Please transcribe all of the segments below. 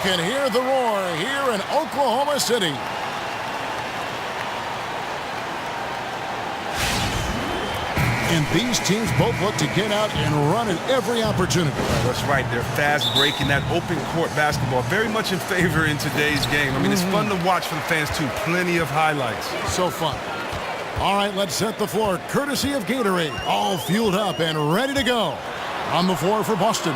can hear the roar here in Oklahoma City. And these teams both look to get out and run at every opportunity. That's right. They're fast breaking that open court basketball. Very much in favor in today's game. I mean, it's fun to watch for the fans, too. Plenty of highlights. So fun. All right, let's set the floor. Courtesy of Gatorade. All fueled up and ready to go. On the floor for Boston.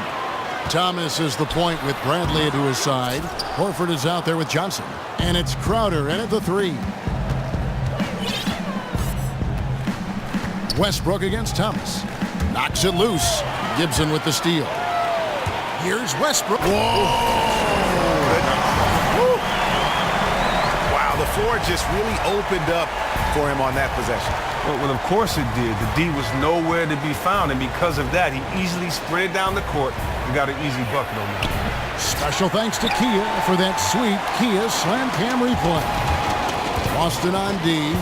Thomas is the point with Bradley to his side. Horford is out there with Johnson. And it's Crowder in at the three. Westbrook against Thomas. Knocks it loose. Gibson with the steal. Here's Westbrook. Whoa! Wow, the floor just really opened up for him on that possession. Well, of course it did. The D was nowhere to be found, and because of that, he easily spread down the court and got an easy bucket on that. Special thanks to Kia for that sweet Kia Slam Cam replay. Boston on D.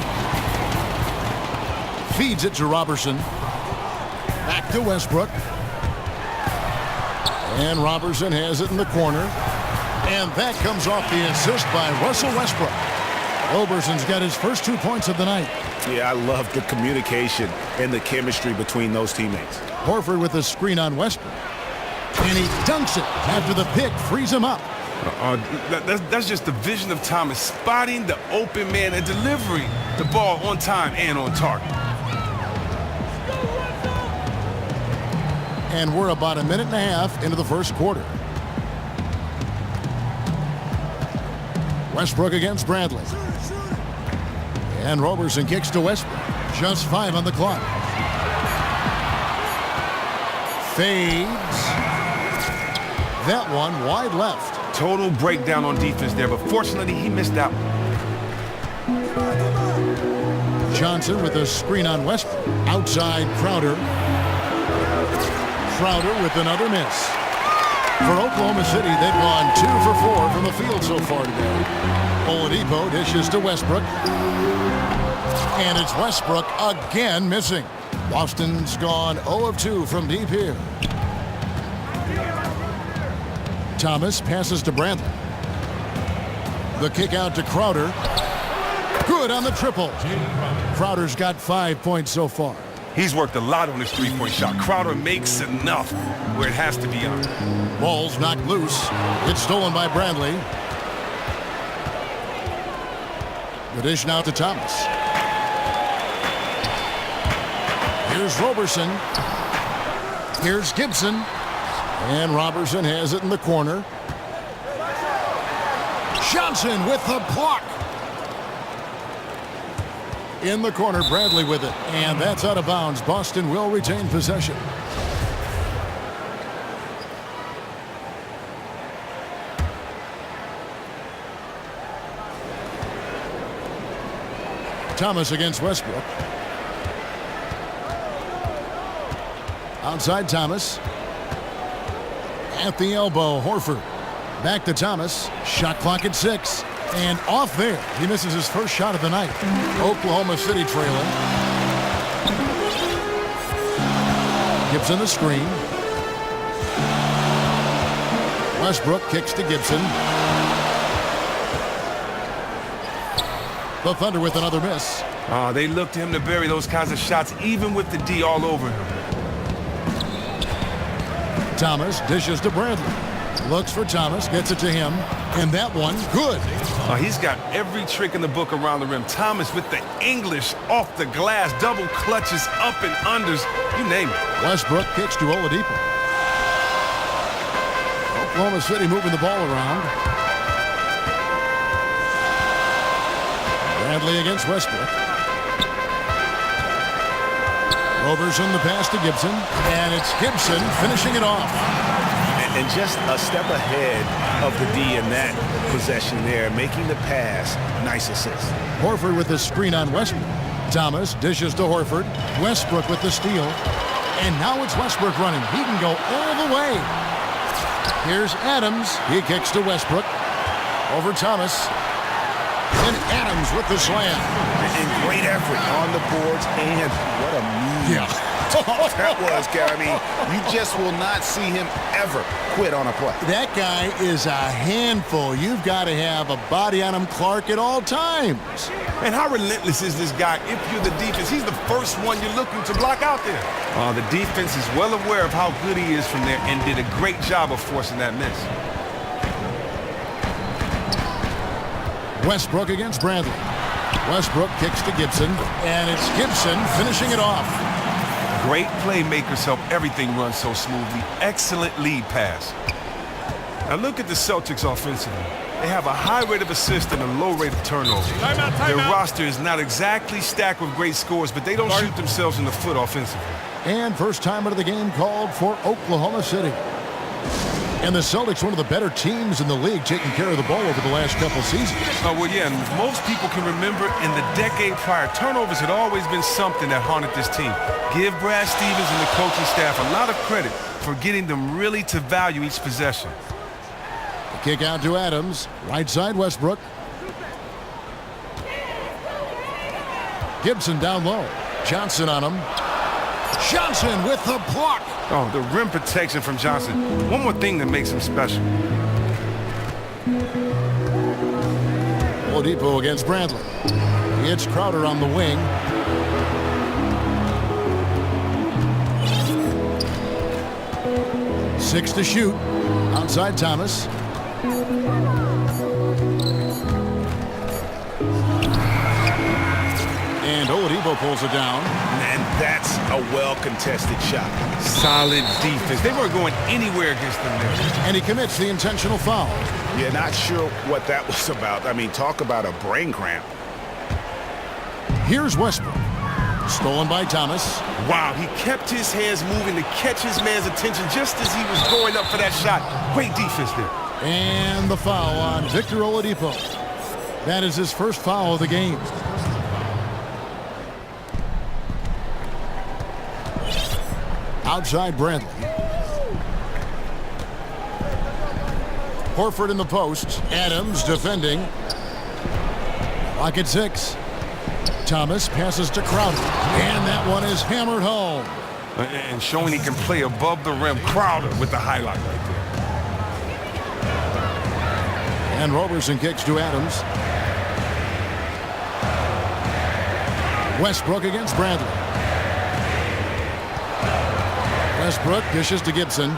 Feeds it to Robertson. Back to Westbrook. And Robertson has it in the corner. And that comes off the assist by Russell Westbrook. Roberson's got his first 2 points of the night. Yeah, I love the communication and the chemistry between those teammates. Horford with a screen on Westbrook. And he dunks it after the pick frees him up. That's just the vision of Thomas, spotting the open man and delivering the ball on time and on target. And we're about a minute and a half into the first quarter. Westbrook against Bradley. And Robertson kicks to Westbrook. Just 5 on the clock. Fades. That one wide left. Total breakdown on defense there, but fortunately he missed that one. Johnson with a screen on Westbrook. Outside Crowder. Crowder with another miss. For Oklahoma City, they've gone 2 for 4 from the field so far today. Oladipo dishes to Westbrook. And it's Westbrook again missing. Boston's gone 0 of 2 from deep here. Thomas passes to Bradley. The kick out to Crowder. Good on the triple. Crowder's got 5 points so far. He's worked a lot on his three-point shot. Crowder makes enough where it has to be on. Ball's knocked loose. It's stolen by Bradley. The dish now to Thomas. Here's Robertson. Here's Gibson. And Robertson has it in the corner. Johnson with the block. In the corner, Bradley with it. And that's out of bounds. Boston will retain possession. Thomas against Westbrook. Outside Thomas. At the elbow, Horford. Back to Thomas. Shot clock at 6. And off there. He misses his first shot of the night. Oklahoma City trailing. Gibson the screen. Westbrook kicks to Gibson. The Thunder with another miss. They look to him to bury those kinds of shots, even with the D all over him. Thomas dishes to Bradley. Looks for Thomas, gets it to him, and that one, good. He's got every trick in the book around the rim. Thomas with the English off the glass, double clutches, up and unders, you name it. Westbrook kicks to Oladipo. Oklahoma City moving the ball around. Bradley against Westbrook. Robertson the pass to Gibson, and it's Gibson finishing it off. And just a step ahead of the D in that possession there, making the pass. Nice assist. Horford with the screen on Westbrook. Thomas dishes to Horford. Westbrook with the steal. And now it's Westbrook running. He can go all the way. Here's Adams. He kicks to Westbrook. Over Thomas. And Adams with the slam. And great effort on the boards. And what a move. Yeah. tough that was, Gary. You just will not see him ever quit on a play. That guy is a handful. You've got to have a body on him, Clark, at all times. And how relentless is this guy? If you're the defense, he's the first one you're looking to block out there. The defense is well aware of how good he is from there and did a great job of forcing that miss. Westbrook against Bradley. Westbrook kicks to Gibson, and it's Gibson finishing it off. Great playmakers help everything run so smoothly. Excellent lead pass. Now look at the Celtics offensively. They have a high rate of assists and a low rate of turnover. Their roster is not exactly stacked with great scores, but they don't shoot themselves in the foot offensively. And first time out of the game called for Oklahoma City. And the Celtics, one of the better teams in the league, taking care of the ball over the last couple seasons. Well, yeah, and most people can remember in the decade prior, turnovers had always been something that haunted this team. Give Brad Stevens and the coaching staff a lot of credit for getting them really to value each possession. The kick out to Adams, right side Westbrook. Gibson down low. Johnson on him. Johnson with the block. Oh, the rim protection from Johnson. One more thing that makes him special. Oladipo against Bradley. It's Crowder on the wing. Six to shoot. Outside Thomas. And Oladipo pulls it down. And that's a well-contested shot. Solid defense. They weren't going anywhere against them there. And he commits the intentional foul. Yeah, not sure what that was about. I mean, talk about a brain cramp. Here's Westbrook. Stolen by Thomas. Wow, he kept his hands moving to catch his man's attention just as he was going up for that shot. Great defense there. And the foul on Victor Oladipo. That is his first foul of the game. Outside Bradley. Horford in the post. Adams defending. Lock at 6. Thomas passes to Crowder. And that one is hammered home. And showing he can play above the rim. Crowder with the highlight right there. And Roberson kicks to Adams. Westbrook against Bradley. Westbrook dishes to Gibson.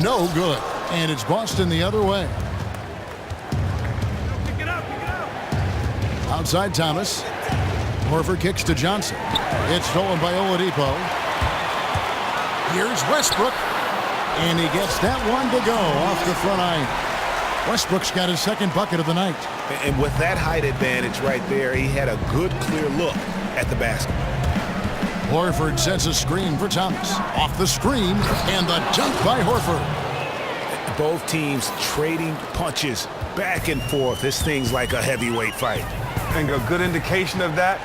No good. And it's Boston the other way. Pick it up. Outside Thomas. Horford kicks to Johnson. It's stolen by Oladipo. Here's Westbrook. And he gets that one to go off the front iron. Westbrook's got his second bucket of the night. And with that height advantage right there, he had a good, clear look at the basket. Horford sets a screen for Thomas. Off the screen, and the dunk by Horford. Both teams trading punches back and forth. This thing's like a heavyweight fight. And a good indication of that,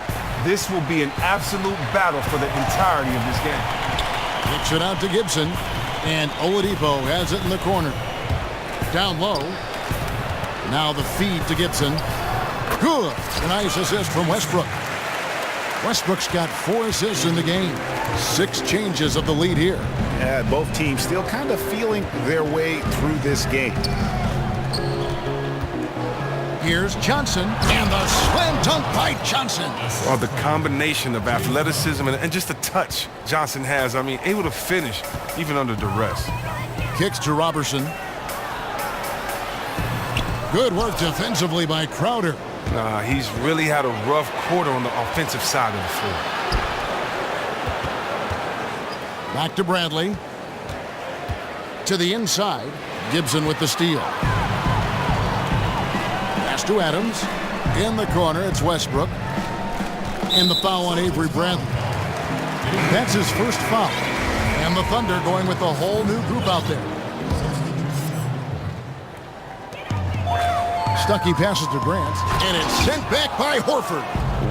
this will be an absolute battle for the entirety of this game. Kicks it out to Gibson, and Oladipo has it in the corner. Down low. Now the feed to Gibson. Good. A nice assist from Westbrook. Westbrook's got 4 assists in the game. 6 changes of the lead here. Yeah, both teams still kind of feeling their way through this game. Here's Johnson, and the slam dunk by Johnson. Oh, the combination of athleticism and just a touch Johnson has. I mean, able to finish even under duress. Kicks to Robertson. Good work defensively by Crowder. He's really had a rough quarter on the offensive side of the floor. Back to Bradley. To the inside. Gibson with the steal. Pass to Adams. In the corner, it's Westbrook. And the foul on Avery Bradley. That's his first foul. And the Thunder going with a whole new group out there. Stuckey passes to Grant, and it's sent back by Horford.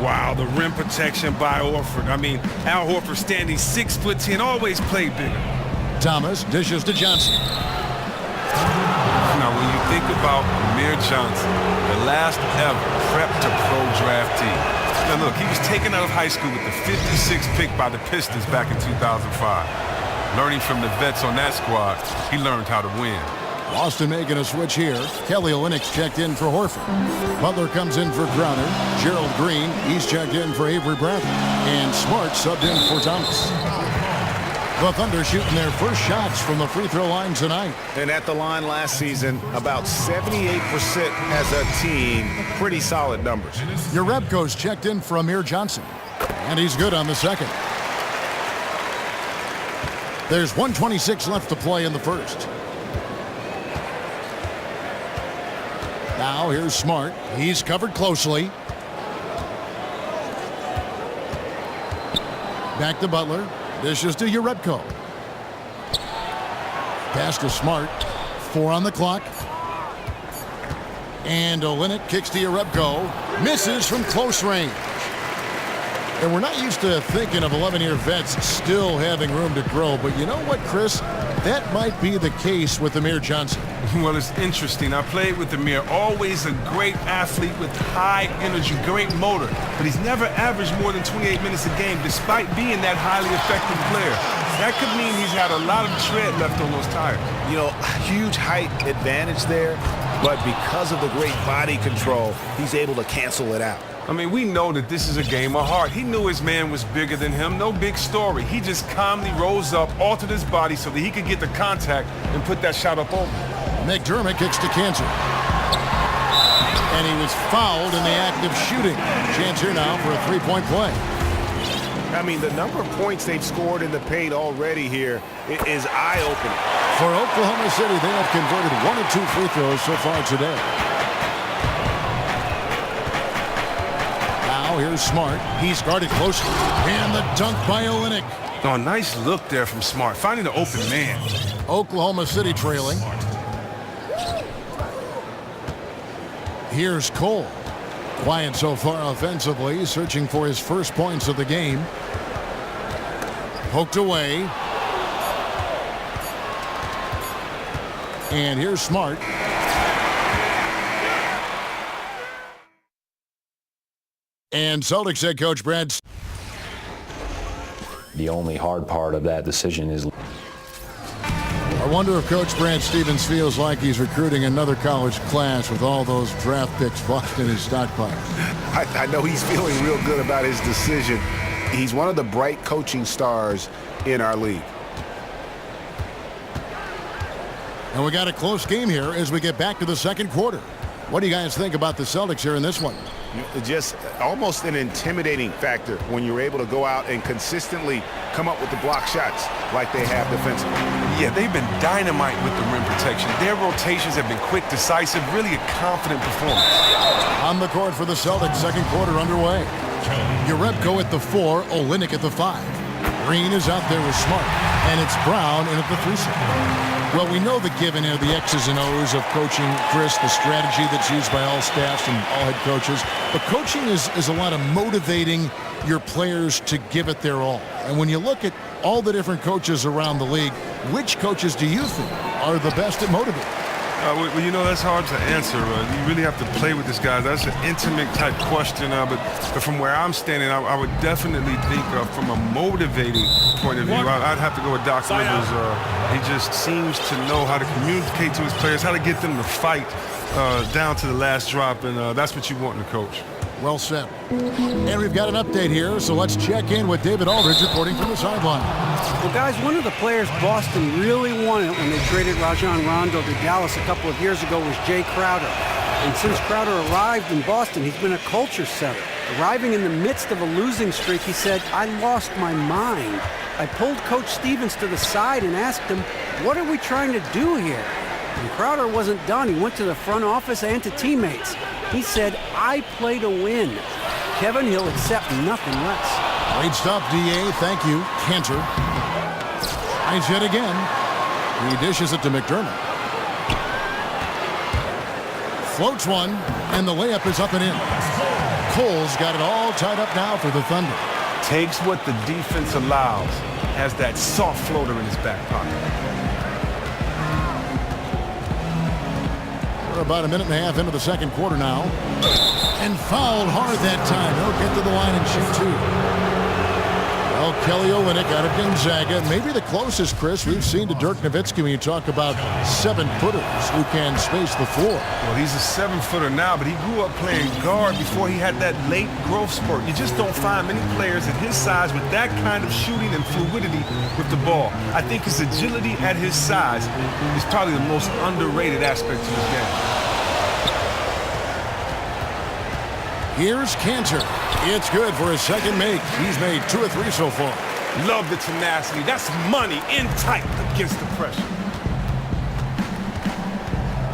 Wow, the rim protection by Horford. I mean, Al Horford standing 6'10", always played bigger. Thomas dishes to Johnson. Now, when you think about Amir Johnson, the last ever prep to pro draftee, Now look, he was taken out of high school with the 56th pick by the Pistons back in 2005. Learning from the vets on that squad, he learned how to win. Boston making a switch here. Kelly Olynyk's checked in for Horford. Butler comes in for Crowder. Gerald Green, he's checked in for Avery Bradley. And Smart subbed in for Thomas. The Thunder shooting their first shots from the free throw line tonight. And at the line last season, about 78% as a team. Pretty solid numbers. Urebko's checked in for Amir Johnson. And he's good on the second. There's 1:26 left to play in the first. Now here's Smart. He's covered closely. Back to Butler. Dishes to Urebko. Pass to Smart. 4 on the clock. And Olynyk kicks to Urebko. Misses from close range. And we're not used to thinking of 11-year vets still having room to grow. But you know what, Chris? That might be the case with Amir Johnson. Well, it's interesting. I played with Amir. Always a great athlete with high energy, great motor. But he's never averaged more than 28 minutes a game, despite being that highly effective player. That could mean he's had a lot of tread left on those tires. You know, huge height advantage there. But because of the great body control, he's able to cancel it out. I mean, we know that this is a game of heart. He knew his man was bigger than him. No big story. He just calmly rose up, altered his body so that he could get the contact and put that shot up over. McDermott kicks to Cantor. And he was fouled in the act of shooting. Chance here now for a three-point play. I mean, the number of points they've scored in the paint already here is eye-opening. For Oklahoma City, they have converted 1 of 2 free throws so far today. Here's Smart. He's guarded closely. And the dunk by Olynyk. Oh, nice look there from Smart. Finding the open man. Oklahoma City trailing. Here's Cole. Quiet so far offensively. Searching for his first points of the game. Poked away. And here's Smart. And Celtics head coach Brad. The only hard part of that decision is. I wonder if Coach Brad Stevens feels like he's recruiting another college class with all those draft picks bought in his stockpile. I know he's feeling real good about his decision. He's one of the bright coaching stars in our league. And we got a close game here as we get back to the second quarter. What do you guys think about the Celtics here in this one? Just almost an intimidating factor when you're able to go out and consistently come up with the block shots like they have defensively. Yeah, they've been dynamite with the rim protection. Their rotations have been quick, decisive, really a confident performance. On the court for the Celtics, second quarter underway. Urebko at the 4, Olynyk at the 5. Green is out there with Smart, and it's Brown in at the 3. Well, we know the give and the X's and O's of coaching, Chris, the strategy that's used by all staffs and all head coaches. But coaching is a lot of motivating your players to give it their all. And when you look at all the different coaches around the league, which coaches do you think are the best at motivating? Well, you know, that's hard to answer. You really have to play with this guy. That's an intimate type question. But from where I'm standing, I would definitely think from a motivating point of view, I'd have to go with Doc Rivers. He just seems to know how to communicate to his players, how to get them to fight down to the last drop, and that's what you want in a coach. Well said. And we've got an update here, so let's check in with David Aldridge reporting from the sideline. Well, guys, one of the players Boston really wanted when they traded Rajon Rondo to Dallas a couple of years ago was Jay Crowder. And since Crowder arrived in Boston, he's been a culture setter. Arriving in the midst of a losing streak, he said, "I lost my mind. I pulled Coach Stevens to the side and asked him, what are we trying to do here?" And Crowder wasn't done. He went to the front office and to teammates. He said, "I play to win." Kevin, he'll accept nothing less. Great stop, D.A. Thank you. Cantor. Nice hit again. He dishes it to McDermott. Floats one, and the layup is up and in. Cole's got it all tied up now for the Thunder. Takes what the defense allows. Has that soft floater in his back pocket. We're about a minute and a half into the second quarter now. And fouled hard that time. He'll get to the line and shoot two. Well, Kelly Olynyk out of Gonzaga, maybe the closest, Chris, we've seen to Dirk Nowitzki when you talk about 7-footers who can space the floor. Well, he's a 7-footer now, but he grew up playing guard before he had that late growth spurt. You just don't find many players at his size with that kind of shooting and fluidity with the ball. I think his agility at his size is probably the most underrated aspect of his game. Here's Cantor. It's good for his second make. He's made 2 of 3 so far. Love the tenacity. That's money in tight against the pressure.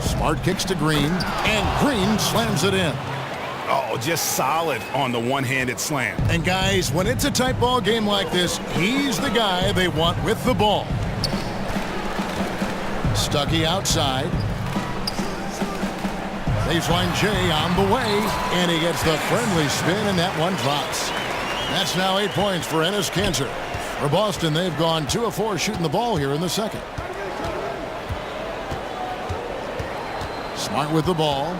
Smart kicks to Green, and Green slams it in. Oh, just solid on the one-handed slam. And guys, when it's a tight ball game like this, he's the guy they want with the ball. Stuckey outside. Baseline J on the way, and he gets the friendly spin, and that one drops. That's now 8 points for Enes Kanter. For Boston, they've gone 2 of 4 shooting the ball here in the second. Smart with the ball.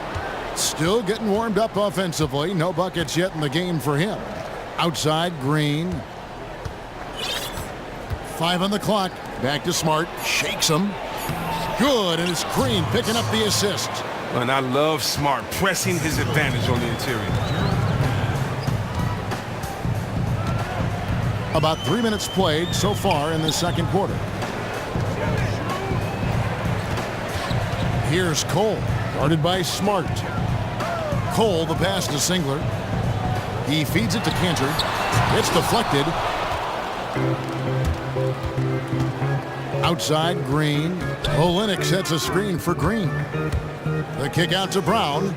Still getting warmed up offensively. No buckets yet in the game for him. Outside, Green. 5 on the clock. Back to Smart. Shakes him. Good, and it's Green picking up the assist. And I love Smart pressing his advantage on the interior. About 3 minutes played so far in the second quarter. Here's Cole, guarded by Smart. Cole, the pass to Singler. He feeds it to Cantor. It's deflected. Outside, Green. Olynyk sets a screen for Green. The kick out to Brown.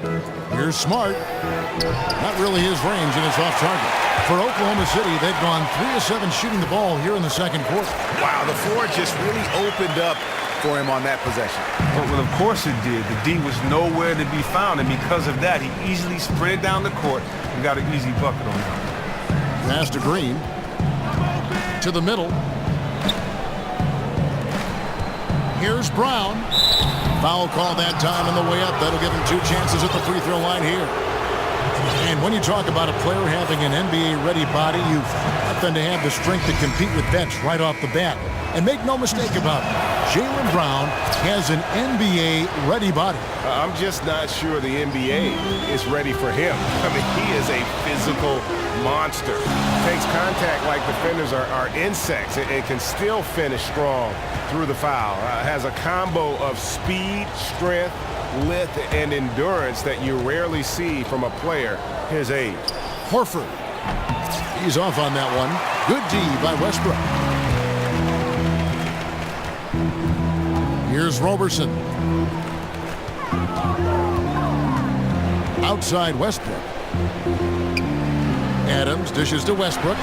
Here's Smart. Not really his range, and it's off target. For Oklahoma City, they've gone 3 of 7 shooting the ball here in the second quarter. Wow, the floor just really opened up for him on that possession. Well, of course it did. The D was nowhere to be found, and because of that, he easily spread down the court and got an easy bucket on him. Pass to Green. To the middle. Here's Brown. Foul call that time on the way up. That'll give him 2 chances at the free throw line here. And when you talk about a player having an NBA-ready body, you want them to have the strength to compete with vets right off the bat. And make no mistake about it, Jaylen Brown has an NBA-ready body. I'm just not sure the NBA is ready for him. I mean, he is a physical monster. Takes contact like defenders are insects and can still finish strong through the foul. Has a combo of speed, strength, length, and endurance that you rarely see from a player his age. Horford. He's off on that one. Good D by Westbrook. Here's Roberson. Outside Westbrook. Adams dishes to Westbrook.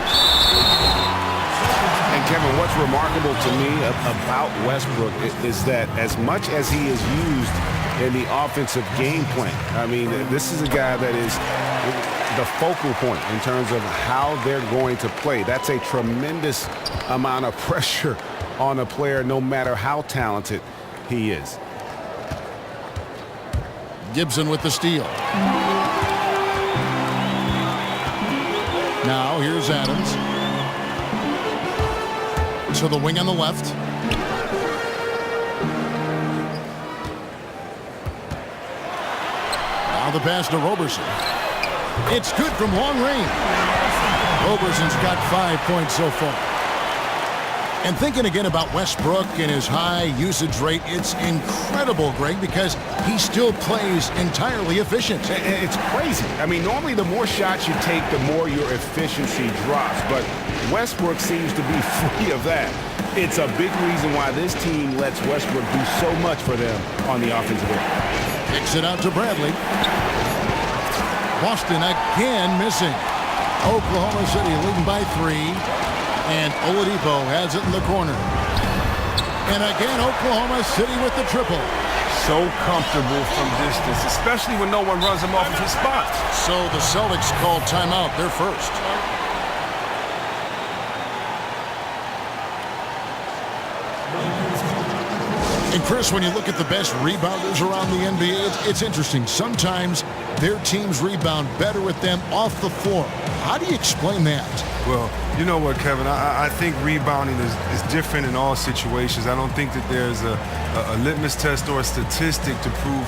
And Kevin, what's remarkable to me about Westbrook is that as much as he is used in the offensive game plan, I mean, this is a guy that is the focal point in terms of how they're going to play. That's a tremendous amount of pressure on a player, no matter how talented he is. Gibson with the steal. Now here's Adams. To the wing on the left. Now the pass to Roberson. It's good from long range. Roberson's got 5 points so far. And thinking again about Westbrook and his high usage rate, it's incredible, Greg, because he still plays entirely efficient. It's crazy. I mean, normally the more shots you take, the more your efficiency drops. But Westbrook seems to be free of that. It's a big reason why this team lets Westbrook do so much for them on the offensive end. Kicks it out to Bradley. Boston again missing. Oklahoma City leading by 3. And Oladipo has it in the corner. And again, Oklahoma City with the triple. So comfortable from distance, especially when no one runs him off of his spot. So the Celtics called timeout. They're first. And Chris, when you look at the best rebounders around the NBA, it's interesting. Sometimes their teams rebound better with them off the floor. How do you explain that? Well, you know what, Kevin? I think rebounding is different in all situations. I don't think that there's a litmus test or a statistic to prove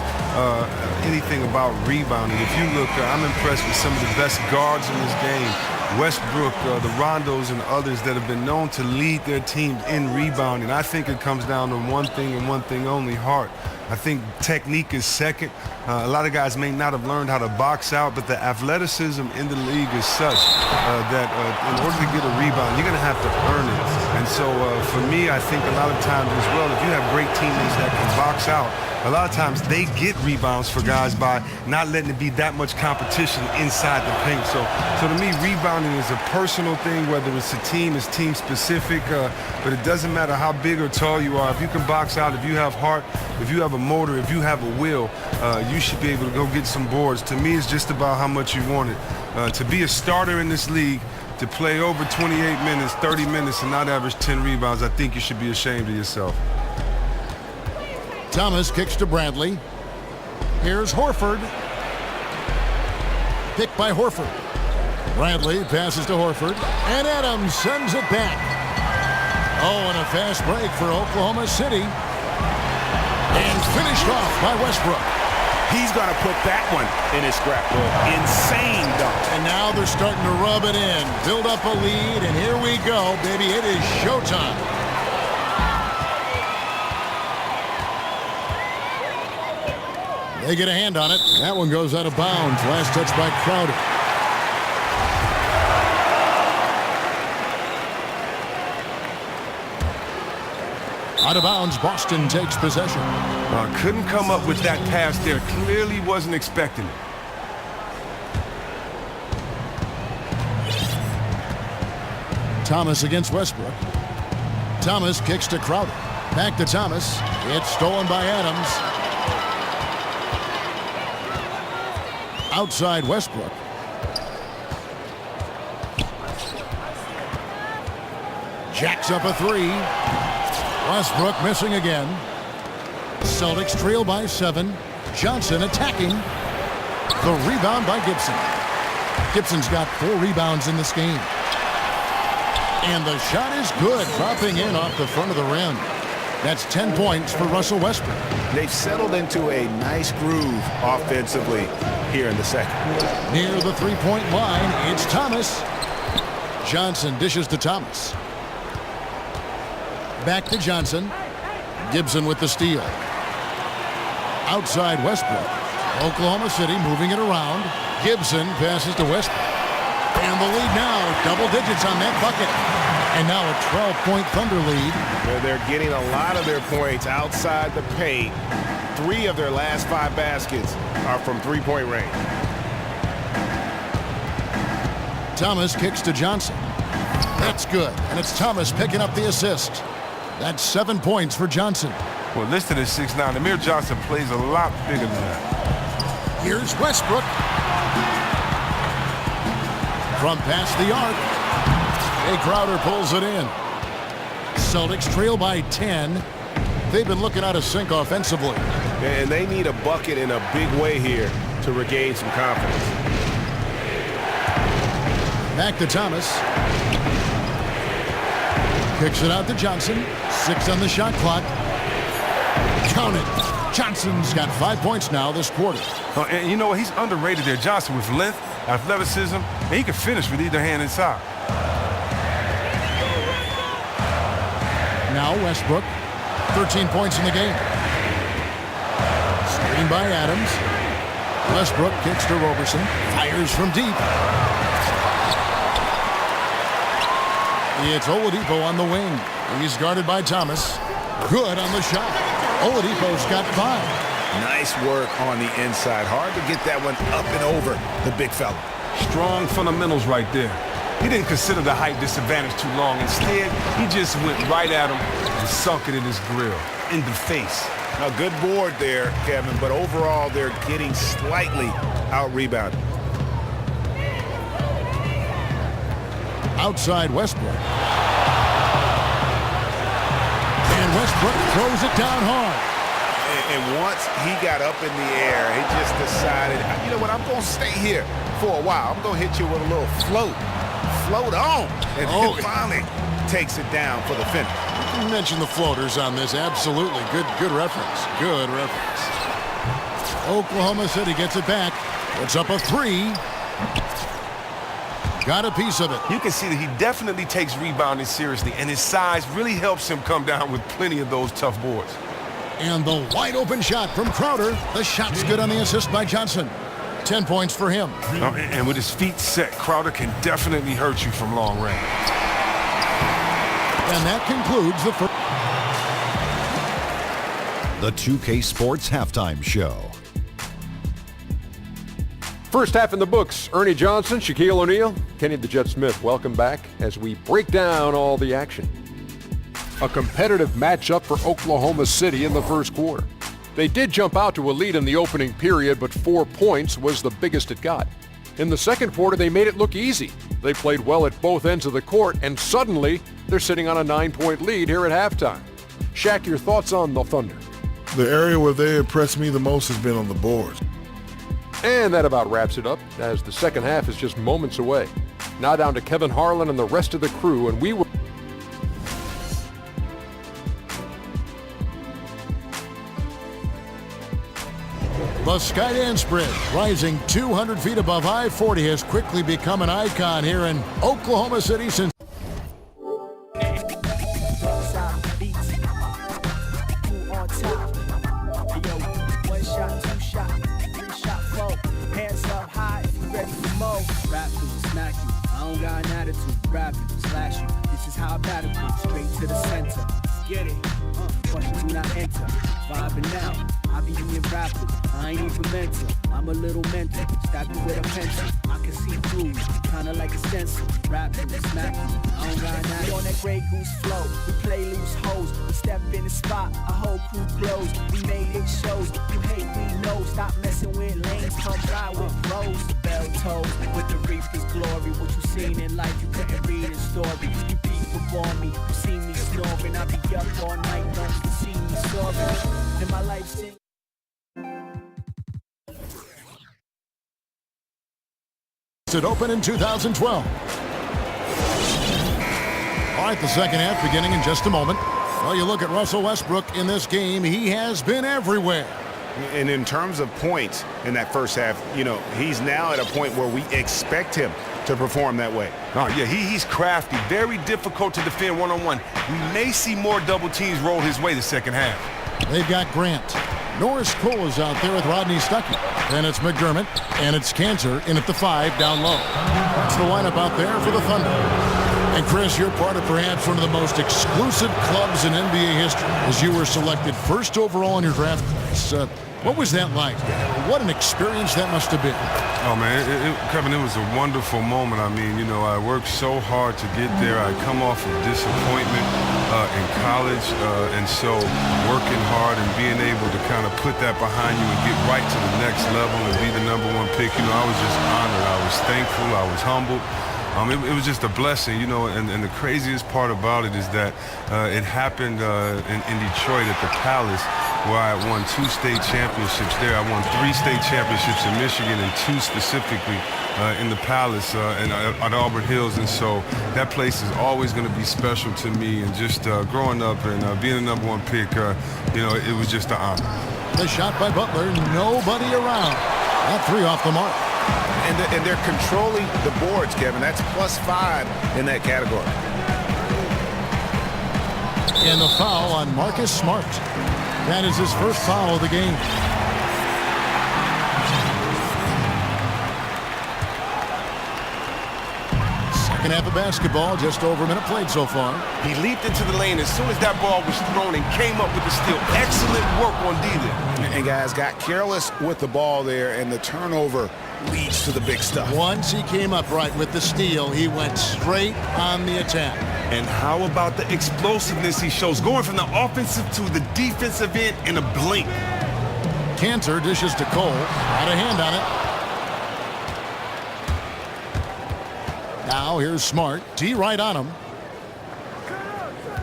anything about rebounding. If you look, I'm impressed with some of the best guards in this game. Westbrook, the Rondos, and others that have been known to lead their teams in rebounding. I think it comes down to one thing and one thing only: heart. I think technique is second. A lot of guys may not have learned how to box out, but the athleticism in the league is such that in order to get a rebound, you're going to have to earn it. And so for me, I think a lot of times as well, if you have great teammates that can box out, a lot of times they get rebounds for guys by not letting it be that much competition inside the paint. So to me, rebounding is a personal thing, whether it's a team, it's team specific, but it doesn't matter how big or tall you are. If you can box out, if you have heart, if you have a motor, if you have a will, you should be able to go get some boards. To me, it's just about how much you want it. To be a starter in this league, to play over 28 minutes, 30 minutes, and not average 10 rebounds, I think you should be ashamed of yourself. Thomas kicks to Bradley. Here's Horford. Picked by Horford. Bradley passes to Horford, and Adams sends it back. Oh, and a fast break for Oklahoma City. And finished off by Westbrook. He's going to put that one in his scrapbook. Insane dunk. And now they're starting to rub it in. Build up a lead, and here we go, baby. It is showtime. They get a hand on it. That one goes out of bounds. Last touch by Crowder. Out of bounds, Boston takes possession. Couldn't come up with that pass there. Clearly wasn't expecting it. Thomas against Westbrook. Thomas kicks to Crowder. Back to Thomas. It's stolen by Adams. Outside Westbrook. Jacks up a three. Westbrook missing again. Celtics trail by 7. Johnson attacking. The rebound by Gibson. Gibson's got 4 rebounds in this game. And the shot is good, dropping in off the front of the rim. That's 10 points for Russell Westbrook. They've settled into a nice groove offensively here in the second. Near the three-point line, it's Thomas. Johnson dishes to Thomas. Back to Johnson. Gibson with the steal. Outside Westbrook. Oklahoma City moving it around. Gibson passes to Westbrook. And the lead now, double digits on that bucket. And now a 12-point Thunder lead. They're getting a lot of their points outside the paint. 3 of their last 5 baskets are from three-point range. Thomas kicks to Johnson. That's good. And it's Thomas picking up the assist. That's 7 points for Johnson. Well, listed at 6'9", Amir Johnson plays a lot bigger than that. Here's Westbrook. From past the arc. Jay Crowder pulls it in. Celtics trail by 10. They've been looking out of sync offensively. And they need a bucket in a big way here to regain some confidence. Back to Thomas. Kicks it out to Johnson. 6 on the shot clock. Count it. Johnson's got 5 points now this quarter. And you know what? He's underrated there. Johnson with length, athleticism, and he can finish with either hand inside. Now Westbrook. 13 points in the game. Screen by Adams. Westbrook kicks to Roberson. Fires from deep. It's Oladipo on the wing. He's guarded by Thomas. Good on the shot. Oladipo's got 5. Nice work on the inside. Hard to get that one up and over the big fella. Strong fundamentals right there. He didn't consider the height disadvantage too long. Instead, he just went right at him and sunk it in his grill, in the face. A good board there, Kevin, but overall they're getting slightly out-rebounded. Outside Westbrook. And And Westbrook throws it down hard. And once he got up in the air, he just decided, you know what, I'm going to stay here for a while. I'm going to hit you with a little float. Float on. And he finally takes it down for the finish. You mentioned the floaters on this. Absolutely. Good reference. Good reference. Oklahoma City gets it back. It's up a 3. Got a piece of it. You can see that he definitely takes rebounding seriously, and his size really helps him come down with plenty of those tough boards. And the wide open shot from Crowder. The shot's good on the assist by Johnson. 10 points for him. And with his feet set, Crowder can definitely hurt you from long range. And that concludes the first. The 2K Sports Halftime Show. First half in the books. Ernie Johnson, Shaquille O'Neal, Kenny the Jet Smith. Welcome back as we break down all the action. A competitive matchup for Oklahoma City in the first quarter. They did jump out to a lead in the opening period, but 4 points was the biggest it got. In the second quarter, they made it look easy. They played well at both ends of the court, and suddenly they're sitting on a 9-point lead here at halftime. Shaq, your thoughts on the Thunder? The area where they impressed me the most has been on the boards. And that about wraps it up, as the second half is just moments away. Now down to Kevin Harlan and the rest of the crew, and we will... The Skydance Bridge, rising 200 feet above I-40, has quickly become an icon here in Oklahoma City since... Get it, questions do not enter. Vibing now, I be being rappers. I ain't even mental, I'm a little mental. Stabbed you with a pencil, I can see through you, kinda like a stencil. Rap you, smack you, I don't got nothing. We on that Grey Goose flow, we play loose hoes. We step in the spot, our whole crew blows. We made it shows, you hate, we know. Stop messing with lanes, come by with pros. Bell toes, with the Reaper's glory. What you seen in life, you couldn't read in story. You on me, you see me snoring, I be up all night, don't you see me soaring, in my life sing. It opened in 2012. All right, the second half beginning in just a moment. Well, you look at Russell Westbrook in this game, he has been everywhere. And in terms of points in that first half, you know, he's now at a point where we expect him to perform that way. Oh, yeah, he's crafty, very difficult to defend one-on-one. We may see more double teams roll his way the second half. They've got Grant. Norris Cole is out there with Rodney Stuckey. Then it's McDermott, and it's Cantor in at the 5 down low. That's the lineup out there for the Thunder. And Chris, you're part of perhaps one of the most exclusive clubs in NBA history, as you were selected first overall in your draft class. What was that like? What an experience that must have been. Oh, man, Kevin, it was a wonderful moment. I mean, you know, I worked so hard to get there. I come off of disappointment in college, and so working hard and being able to kind of put that behind you and get right to the next level and be the #1 pick, you know, I was just honored. I was thankful. I was humbled. It was just a blessing, you know, and the craziest part about it is that it happened in Detroit at the Palace, where I won 2 state championships there. I won 3 state championships in Michigan and 2 specifically in the Palace and at Auburn Hills. And so that place is always going to be special to me. And just growing up and being the #1 pick, you know, it was just an honor. The shot by Butler, nobody around. That 3 off the mark. And they're controlling the boards, Kevin. That's +5 in that category. And the foul on Marcus Smart. That is his first foul of the game. Second half of basketball, just over a minute played so far. He leaped into the lane as soon as that ball was thrown and came up with the steal. Excellent work on D there. And guys got careless with the ball there, and the turnover leads to the big stuff. Once he came up right with the steal, he went straight on the attack. And how about the explosiveness he shows, going from the offensive to the defensive end in a blink. Cantor dishes to Cole. Got a hand on it. Now here's Smart. T right on him.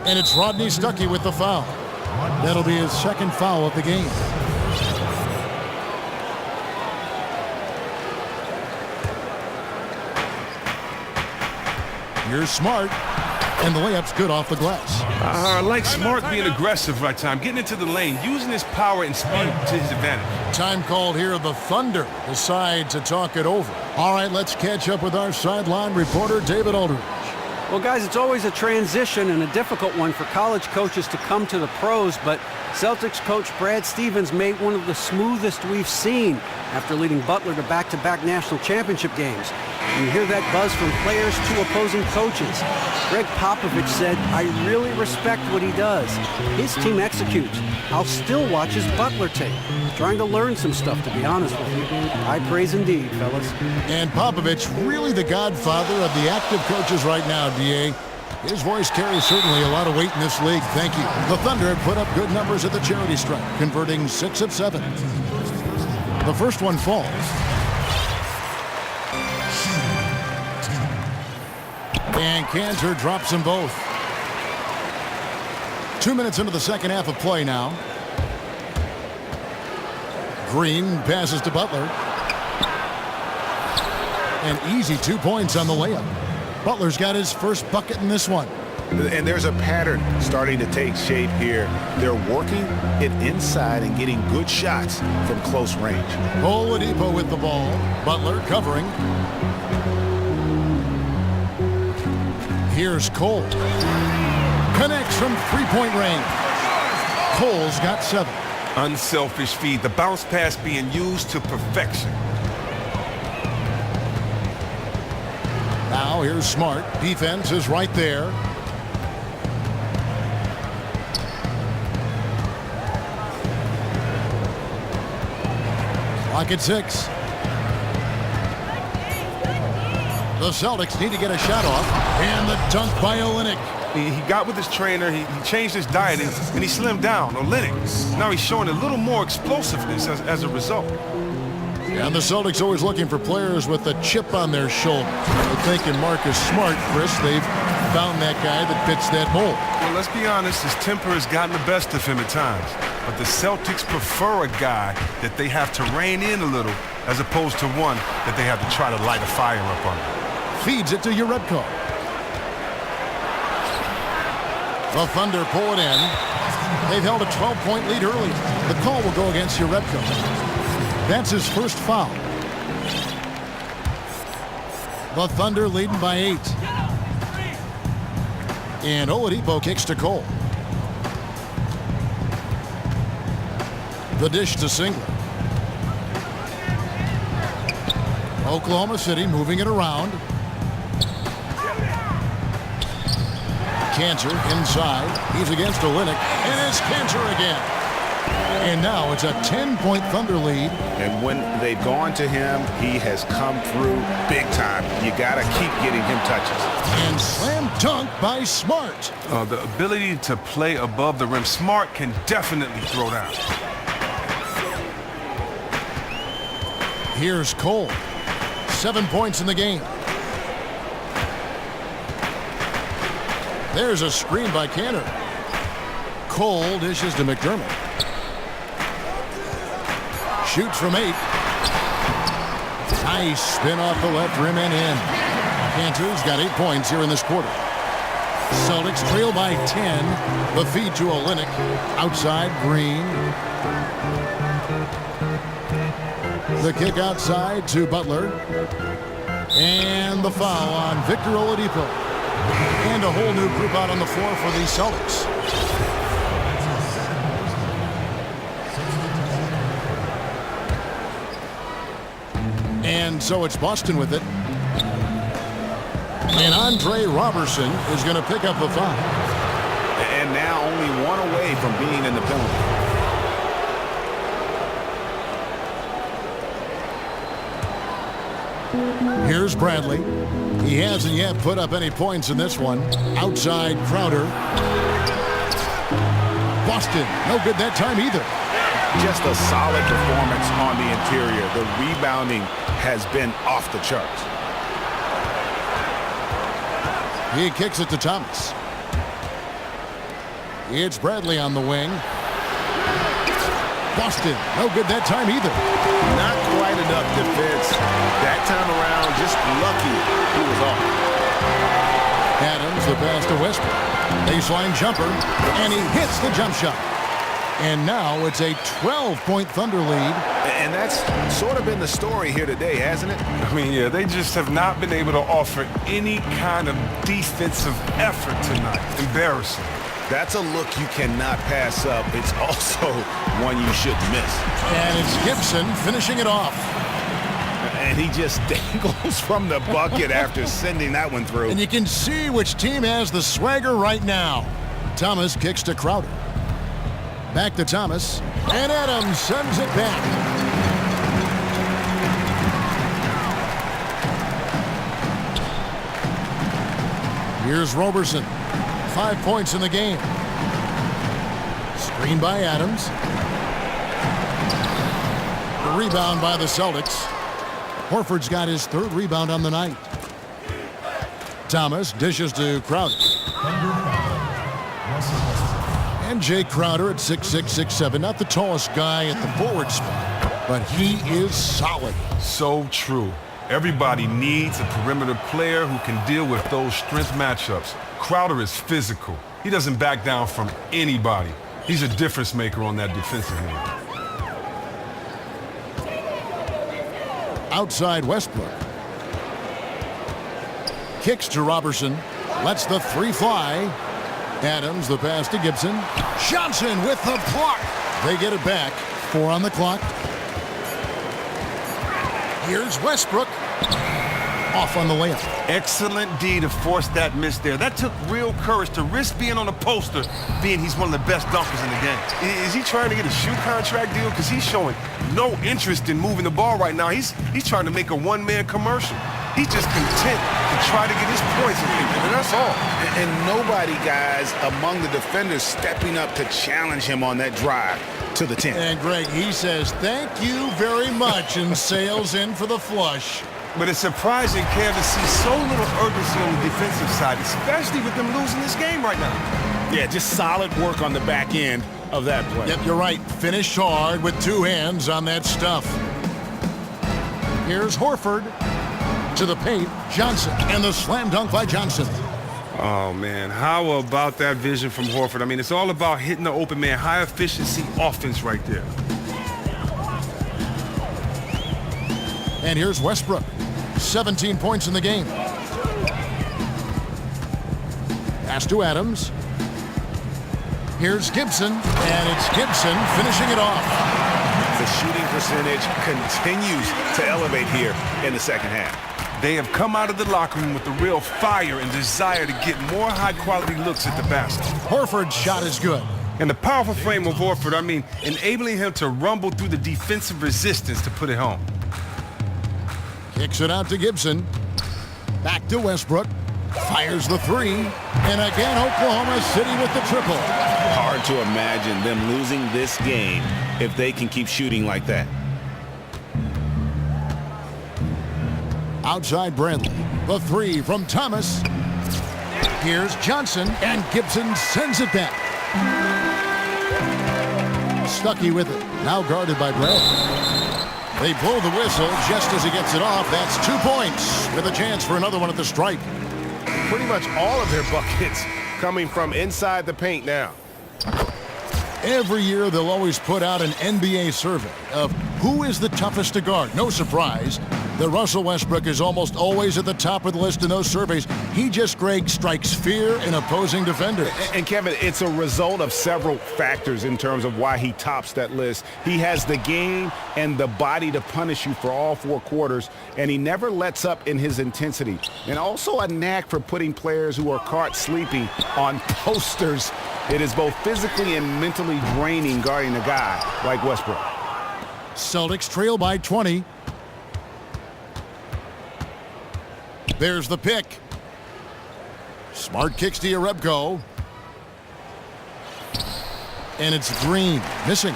And it's Rodney Stuckey with the foul. That'll be his second foul of the game. Here's Smart. And the layup's good off the glass. I like Smart being aggressive right time, getting into the lane, using his power and speed to his advantage. Time called here. The Thunder decide to talk it over. All right, let's catch up with our sideline reporter, David Aldridge. Well, guys, it's always a transition and a difficult one for college coaches to come to the pros, but Celtics coach Brad Stevens made one of the smoothest we've seen after leading Butler to back-to-back national championship games. And you hear that buzz from players to opposing coaches. Greg Popovich said, "I really respect what he does. His team executes. I'll still watch his Butler tape. Trying to learn some stuff, to be honest with you. High praise indeed, fellas." And Popovich, really the godfather of the active coaches right now, DA. His voice carries certainly a lot of weight in this league. Thank you. The Thunder have put up good numbers at the charity stripe, converting 6 of 7. The first one falls. And Kanter drops them both. 2 minutes into the second half of play now. Green passes to Butler. An easy 2 points on the layup. Butler's got his first bucket in this one. And there's a pattern starting to take shape here. They're working it inside and getting good shots from close range. Oladipo with the ball. Butler covering. Here's Cole. Connects from three-point range. Cole's got 7. Unselfish feed. The bounce pass being used to perfection. Now here's Smart. Defense is right there. Clock at 6. The Celtics need to get a shot off. And the dunk by Olynyk. He got with his trainer, he changed his diet, and he slimmed down. Olynyk, now he's showing a little more explosiveness as a result. And the Celtics always looking for players with a chip on their shoulder. I think in Marcus Smart, Chris, they've found that guy that fits that mold. Well, let's be honest, his temper has gotten the best of him at times. But the Celtics prefer a guy that they have to rein in a little, as opposed to one that they have to try to light a fire up on. Feeds it to Uredko. The Thunder pull it in. They've held a 12-point lead earlier. The call will go against Uredko. That's his first foul. The Thunder leading by 8. And Oladipo kicks to Cole. The dish to Singler. Oklahoma City moving it around. Kanter inside. He's against Olynyk. And it's Kanter again. And now it's a 10-point Thunder lead. And when they've gone to him, he has come through big time. You got to keep getting him touches. And slam dunk by Smart. The ability to play above the rim. Smart can definitely throw down. Here's Cole. 7 points in the game. There's a screen by Kanter. Cole dishes to McDermott. Shoots from 8. Nice spin off the left rim and in. Kanter's got 8 points here in this quarter. Celtics trail by 10. The feed to Olynyk. Outside, Green. The kick outside to Butler. And the foul on Victor Oladipo. And a whole new group out on the floor for the Celtics. And so it's Boston with it. And Andre Robertson is going to pick up the foul. And now only one away from being in the penalty. Here's Bradley. He hasn't yet put up any points in this one. Outside Crowder. Boston, no good that time either. Just a solid performance on the interior. The rebounding has been off the charts. He kicks it to Thomas. It's Bradley on the wing. Boston, no good that time either. Not quite enough defense. That time around, just lucky he was off. Adams, the pass to Westbrook. Baseline jumper, and he hits the jump shot. And now it's a 12-point Thunder lead. And that's sort of been the story here today, hasn't it? I mean, yeah, they just have not been able to offer any kind of defensive effort tonight. Embarrassing. That's a look you cannot pass up. It's also one you shouldn't miss. And it's Gibson finishing it off. And he just dangles from the bucket after sending that one through. And you can see which team has the swagger right now. Thomas kicks to Crowder. Back to Thomas. And Adams sends it back. Here's Roberson. 5 points in the game. Screen by Adams. The rebound by the Celtics. Horford's got his 3rd rebound on the night. Thomas dishes to Crowder. And Jay Crowder at 6'6", 6'7", not the tallest guy at the forward spot, but he is solid. So true. Everybody needs a perimeter player who can deal with those strength matchups. Crowder is physical. He doesn't back down from anybody. He's a difference maker on that defensive end. Outside Westbrook. Kicks to Robertson. Lets the 3 fly. Adams, the pass to Gibson. Johnson with the block. They get it back. 4 on the clock. Here's Westbrook. Off on the layup. Excellent D to force that miss there. That took real courage to risk being on the poster, being he's one of the best dunkers in the game. Is he trying to get a shoe contract deal? Because he's showing no interest in moving the ball right now. He's trying to make a one-man commercial. He's just content to try to get his points, and that's all. And nobody, guys, among the defenders stepping up to challenge him on that drive to the 10. And Greg, he says, thank you very much, and sails in for the flush. But it's surprising, Kev, to see so little urgency on the defensive side, especially with them losing this game right now. Yeah, just solid work on the back end of that play. Yep, you're right. Finished hard with 2 hands on that stuff. Here's Horford to the paint. Johnson, and the slam dunk by Johnson. Oh, man, how about that vision from Horford? I mean, it's all about hitting the open man, high-efficiency offense right there. And here's Westbrook. 17 points in the game. Pass to Adams. Here's Gibson, and it's Gibson finishing it off. The shooting percentage continues to elevate here in the second half. They have come out of the locker room with a real fire and desire to get more high-quality looks at the basket. Horford's shot is good. And the powerful frame of Horford, I mean, enabling him to rumble through the defensive resistance to put it home. Kicks it out to Gibson. Back to Westbrook. Fires the 3. And again, Oklahoma City with the triple. Hard to imagine them losing this game if they can keep shooting like that. Outside Bradley. The 3 from Thomas. Here's Johnson, and Gibson sends it back. Stuckey with it. Now guarded by Bradley. They blow the whistle just as he gets it off. That's 2 points with a chance for another one at the stripe. Pretty much all of their buckets coming from inside the paint now. Every year they'll always put out an NBA survey of who is the toughest to guard. No surprise that Russell Westbrook is almost always at the top of the list in those surveys. He just, Greg, strikes fear in opposing defenders. And Kevin, it's a result of several factors in terms of why he tops that list. He has the game and the body to punish you for all 4 quarters, and he never lets up in his intensity. And also a knack for putting players who are caught sleeping on posters. It is both physically and mentally draining guarding a guy like Westbrook. Celtics trail by 20. There's the pick. Smart kicks to Yarebko. And it's Green missing.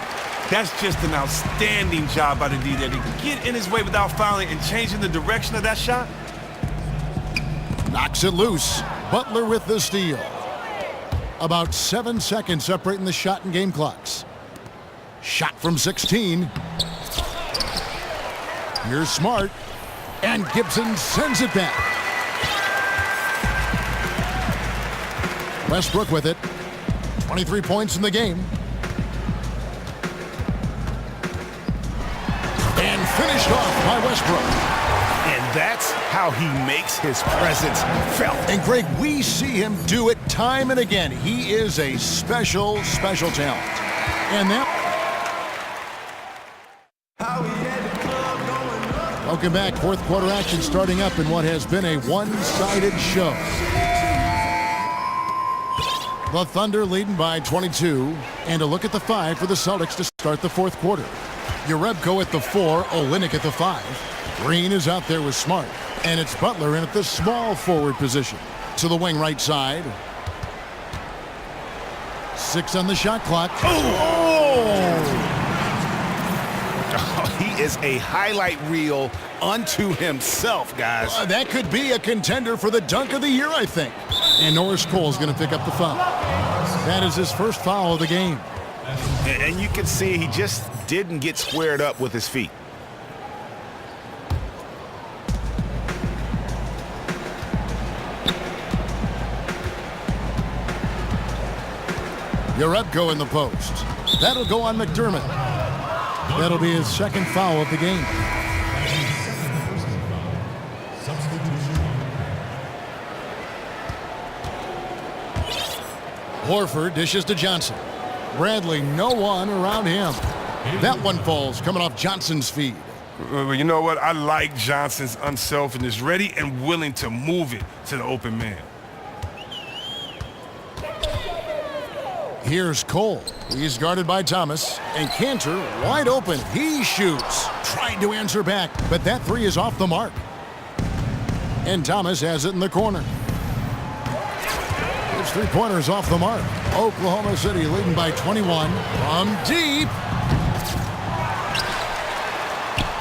That's just an outstanding job by the D there to get in his way without fouling and changing the direction of that shot. Knocks it loose. Butler with the steal. About 7 seconds separating the shot and game clocks. Shot from 16. Here's Smart. And Gibson sends it back. Westbrook with it. 23 points in the game. And finished off by Westbrook. And that's how he makes his presence felt. And Greg, we see him do it time and again. He is a special, special talent. And now, welcome back. Fourth quarter action starting up in what has been a one-sided show. The Thunder leading by 22. And a look at the 5 for the Celtics to start the fourth quarter. Jerebko at the 4, Olynyk at the 5. Green is out there with Smart. And it's Butler in at the small forward position. To the wing right side. 6 on the shot clock. He is a highlight reel unto himself, guys. That could be a contender for the dunk of the year, I think. And Norris Cole's going to pick up the foul. That is his first foul of the game. And you can see he just didn't get squared up with his feet. Jerebko in the post. That'll go on McDermott. That'll be his second foul of the game. Horford dishes to Johnson. Bradley, no one around him. That one falls coming off Johnson's feed. Well, you know what? I like Johnson's unselfishness, ready and willing to move it to the open man. Here's Cole. He's guarded by Thomas. And Cantor wide open. He shoots. Trying to answer back, but that 3 is off the mark. And Thomas has it in the corner. His three-pointer's off the mark. Oklahoma City leading by 21. From deep.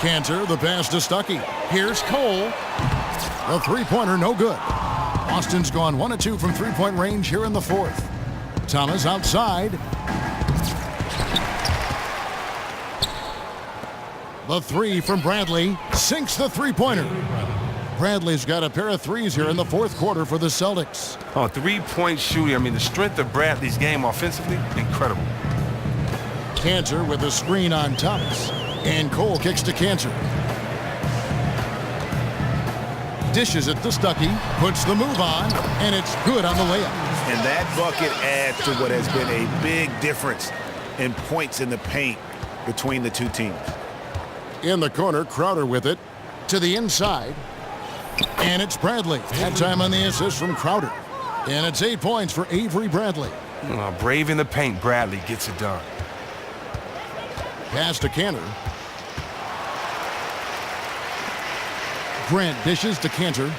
Cantor, the pass to Stuckey. Here's Cole. The three-pointer, no good. Austin's gone 1 of 2 from three-point range here in the fourth. Thomas outside. The 3 from Bradley sinks the three-pointer. Bradley's got a pair of threes here in the fourth quarter for the Celtics. Oh, three-point shooting. I mean, the strength of Bradley's game offensively, incredible. Cantor with a screen on Thomas. And Cole kicks to Cantor. Dishes it to Stuckey. Puts the move on. And it's good on the layup. And that bucket adds to what has been a big difference in points in the paint between the two teams. In the corner, Crowder with it. To the inside. And it's Bradley. That time on the assist from Crowder. And it's 8 points for Avery Bradley. Brave in the paint, Bradley gets it done. Pass to Cantor. Grant dishes to Cantor.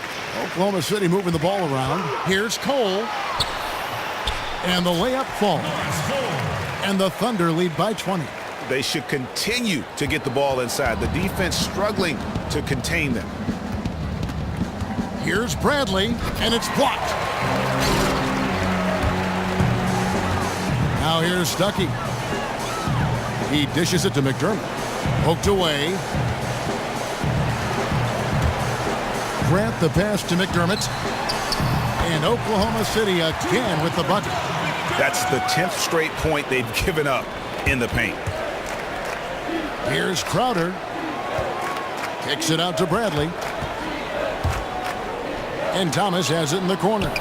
Oklahoma City moving the ball around. Here's Cole. And the layup falls. And the Thunder lead by 20. They should continue to get the ball inside. The defense struggling to contain them. Here's Bradley, and it's blocked. Now here's Stuckey. He dishes it to McDermott. Poked away. Grant the pass to McDermott. And Oklahoma City again with the bucket. That's the 10th straight point they've given up in the paint. Here's Crowder. Kicks it out to Bradley. And Thomas has it in the corner.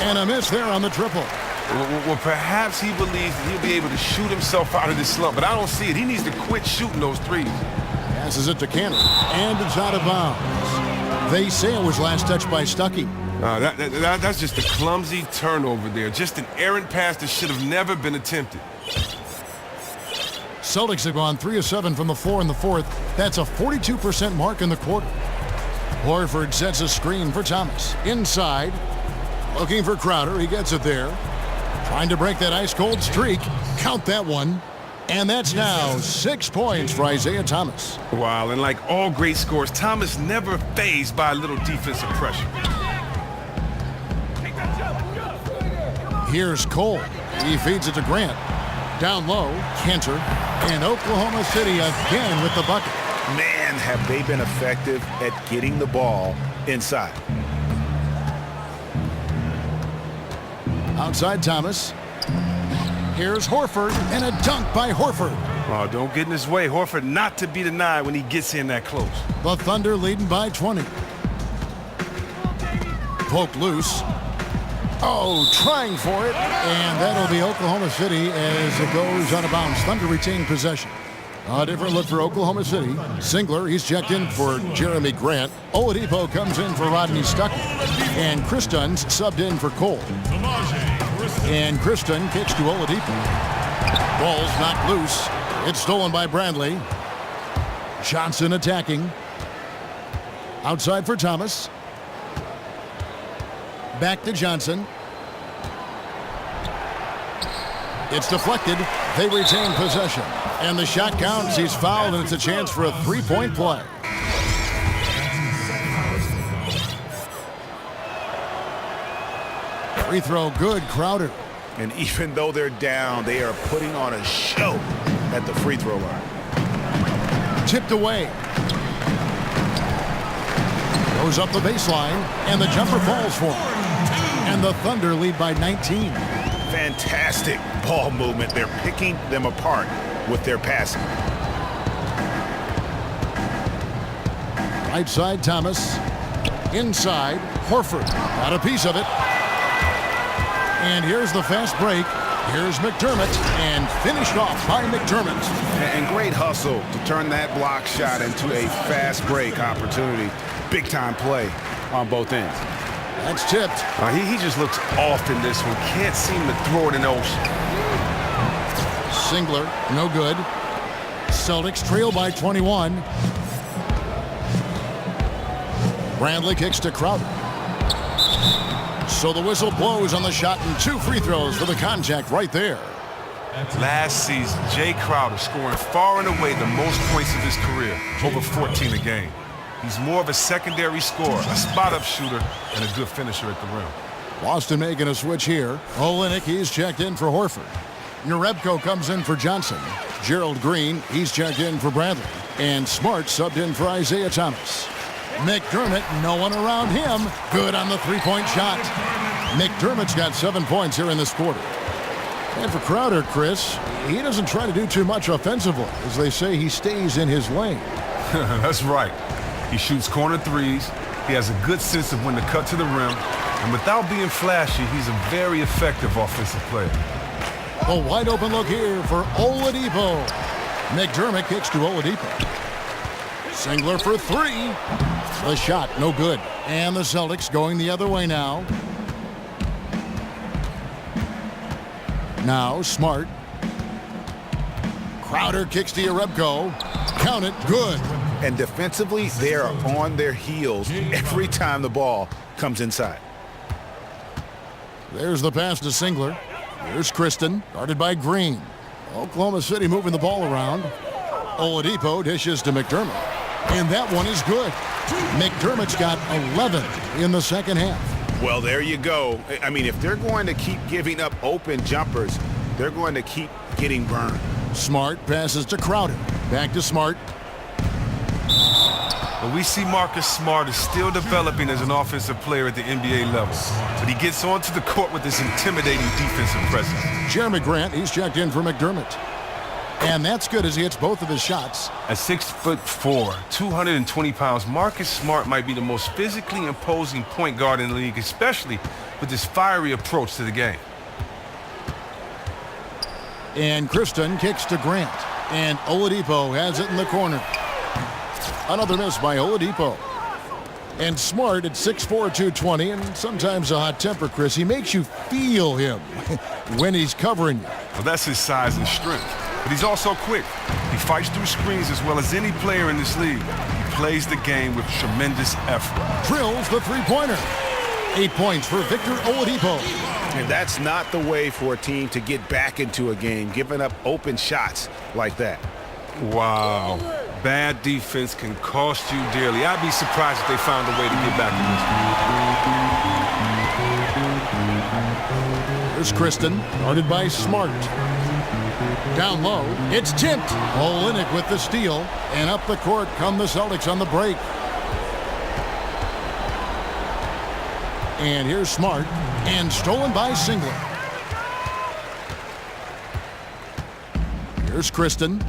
And a miss there on the triple. Well, perhaps he believes that he'll be able to shoot himself out of this slump, but I don't see it. He needs to quit shooting those threes. Passes it to Cantor. And it's out of bounds. They say it was last touched by Stuckey. That's just a clumsy turnover there. Just an errant pass that should have never been attempted. Celtics have gone 3 of 7 from the floor in the fourth. That's a 42% mark in the quarter. Horford sets a screen for Thomas. Inside. Looking for Crowder. He gets it there. Trying to break that ice-cold streak. Count that one. And that's now 6 points for Isaiah Thomas. Wow, and like all great scorers, Thomas never fazed by a little defensive pressure. Here's Cole. He feeds it to Grant. Down low, Cantor. And Oklahoma City again with the bucket. Man, have they been effective at getting the ball inside. Outside Thomas. Here's Horford, and a dunk by Horford. Oh, don't get in his way. Horford not to be denied when he gets in that close. The Thunder leading by 20. Poke loose. Oh, trying for it. And that'll be Oklahoma City as it goes out of bounds. Thunder retain possession. A different look for Oklahoma City. Singler, he's checked in for Jeremy Grant. Oladipo comes in for Rodney Stuckey. And Christon's subbed in for Cole. And Christon kicks to Oladipo. Ball's knocked loose. It's stolen by Bradley. Johnson attacking. Outside for Thomas. Back to Johnson. It's deflected. They retain possession. And the shot counts. He's fouled, and it's a chance for a three-point play. Free throw good, Crowder. And even though they're down, they are putting on a show at the free throw line. Tipped away. Goes up the baseline, and the jumper falls for him. And the Thunder lead by 19. Fantastic ball movement. They're picking them apart with their passing. Right side, Thomas. Inside, Horford. Got a piece of it. And here's the fast break. Here's McDermott, and finished off by McDermott. And great hustle to turn that block shot into a fast break opportunity. Big time play on both ends. That's tipped. He just looks off in this one. Can't seem to throw it in the ocean. Singler, no good. Celtics trail by 21. Bradley kicks to Crowder. So the whistle blows on the shot, and 2 free throws for the contact right there. Last season, Jay Crowder scoring far and away the most points of his career, over 14 a game. He's more of a secondary scorer, a spot-up shooter, and a good finisher at the rim. Boston making a switch here. Olynyk, he's checked in for Horford. Norebko comes in for Johnson. Gerald Green, he's checked in for Bradley. And Smart subbed in for Isaiah Thomas. McDermott, no one around him. Good on the three-point shot. McDermott's got 7 points here in this quarter. And for Crowder, Chris, he doesn't try to do too much offensively. As they say, he stays in his lane. That's right. He shoots corner threes. He has a good sense of when to cut to the rim. And without being flashy, he's a very effective offensive player. A wide open look here for Oladipo. McDermott kicks to Oladipo. Singler for 3. The shot, no good. And the Celtics going the other way now. Now Smart. Crowder kicks to Norebko. Count it, good. And defensively, they are on their heels every time the ball comes inside. There's the pass to Singler. Here's Christon, guarded by Green. Oklahoma City moving the ball around. Oladipo dishes to McDermott. And that one is good. McDermott's got 11 in the second half. Well, there you go. I mean, if they're going to keep giving up open jumpers, they're going to keep getting burned. Smart passes to Crowder. Back to Smart. But we see Marcus Smart is still developing as an offensive player at the NBA level. But he gets onto the court with this intimidating defensive presence. Jeremy Grant, he's checked in for McDermott. And that's good as he hits both of his shots. At 6'4", 220 pounds, Marcus Smart might be the most physically imposing point guard in the league, especially with this fiery approach to the game. And Christon kicks to Grant. And Oladipo has it in the corner. Another miss by Oladipo. And Smart at 6'4", 220, and sometimes a hot temper, Chris. He makes you feel him when he's covering you. Well, that's his size and strength. But he's also quick. He fights through screens as well as any player in this league. He plays the game with tremendous effort. Drills the three-pointer. 8 points for Victor Oladipo. And that's not the way for a team to get back into a game, giving up open shots like that. Wow. Bad defense can cost you dearly. I'd be surprised if they found a way to get back in this. Here's Kristen, guarded by Smart. Down low, it's tipped. Olynyk with the steal, and up the court come the Celtics on the break. And here's Smart, and stolen by Singlet. Here's Kristen.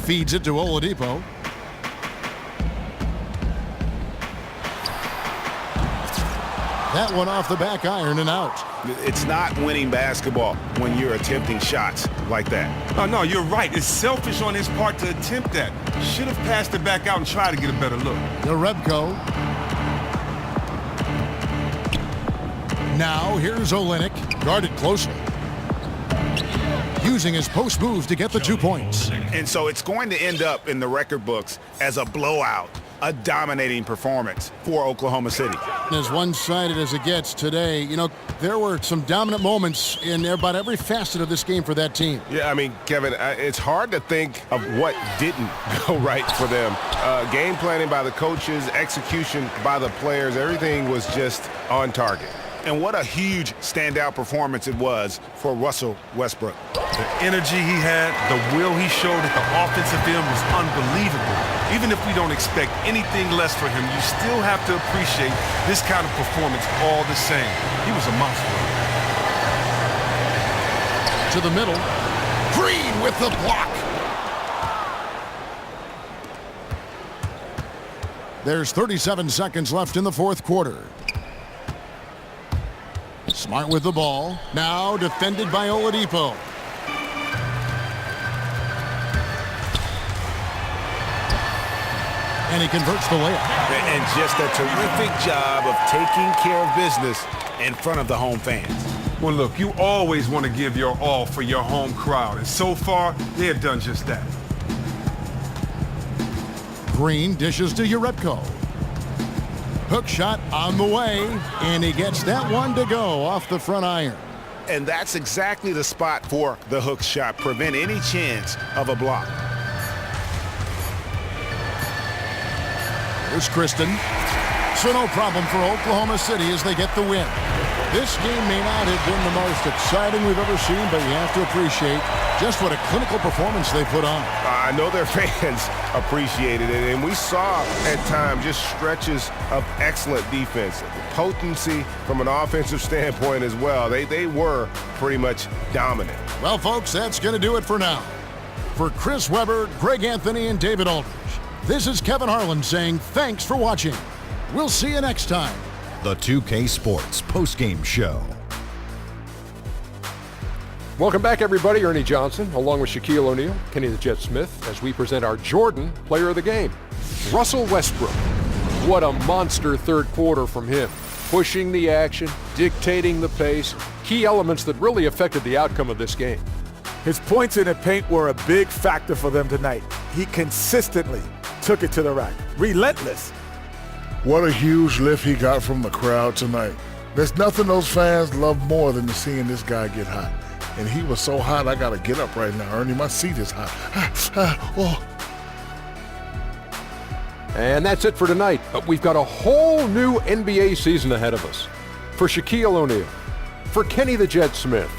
Feeds it to Oladipo. That one off the back iron and out. It's not winning basketball when you're attempting shots like that. Oh, no, you're right. It's selfish on his part to attempt that. Should have passed it back out and tried to get a better look. Jerebko. Now here's Olynyk, guarded closely. Using his post move to get the 2 points. And so it's going to end up in the record books as a blowout, a dominating performance for Oklahoma City. As one-sided as it gets today, you know, there were some dominant moments in about every facet of this game for that team. Yeah, I mean, Kevin, it's hard to think of what didn't go right for them. Game planning by the coaches, execution by the players, everything was just on target. And what a huge standout performance it was for Russell Westbrook. The energy he had, the will he showed at the offensive end was unbelievable. Even if we don't expect anything less for him, you still have to appreciate this kind of performance all the same. He was a monster. To the middle. Green with the block. There's 37 seconds left in the fourth quarter. Smart with the ball. Now defended by Oladipo. And he converts the layup. And just a terrific job of taking care of business in front of the home fans. Well, look, you always want to give your all for your home crowd, and so far, they have done just that. Green dishes to Jerebko. Hook shot on the way, and he gets that one to go off the front iron. And that's exactly the spot for the hook shot. Prevent any chance of a block. Here's Kristen. So no problem for Oklahoma City as they get the win. This game may not have been the most exciting we've ever seen, but you have to appreciate just what a clinical performance they put on. I know their fans appreciated it, and we saw at times just stretches of excellent defense. Potency from an offensive standpoint as well. They were pretty much dominant. Well, folks, that's going to do it for now. For Chris Webber, Greg Anthony, and David Aldridge, this is Kevin Harlan saying thanks for watching. We'll see you next time. The 2K Sports postgame show. Welcome back, everybody. Ernie Johnson, along with Shaquille O'Neal, Kenny the Jet Smith, as we present our Jordan Player of the Game, Russell Westbrook. What a monster third quarter from him. Pushing the action, dictating the pace, key elements that really affected the outcome of this game. His points in the paint were a big factor for them tonight. He consistently took it to the rack. Relentless. What a huge lift he got from the crowd tonight. There's nothing those fans love more than seeing this guy get hot. And he was so hot, I got to get up right now. Ernie, my seat is hot. Oh. And that's it for tonight. But we've got a whole new NBA season ahead of us. For Shaquille O'Neal, for Kenny the Jet Smith,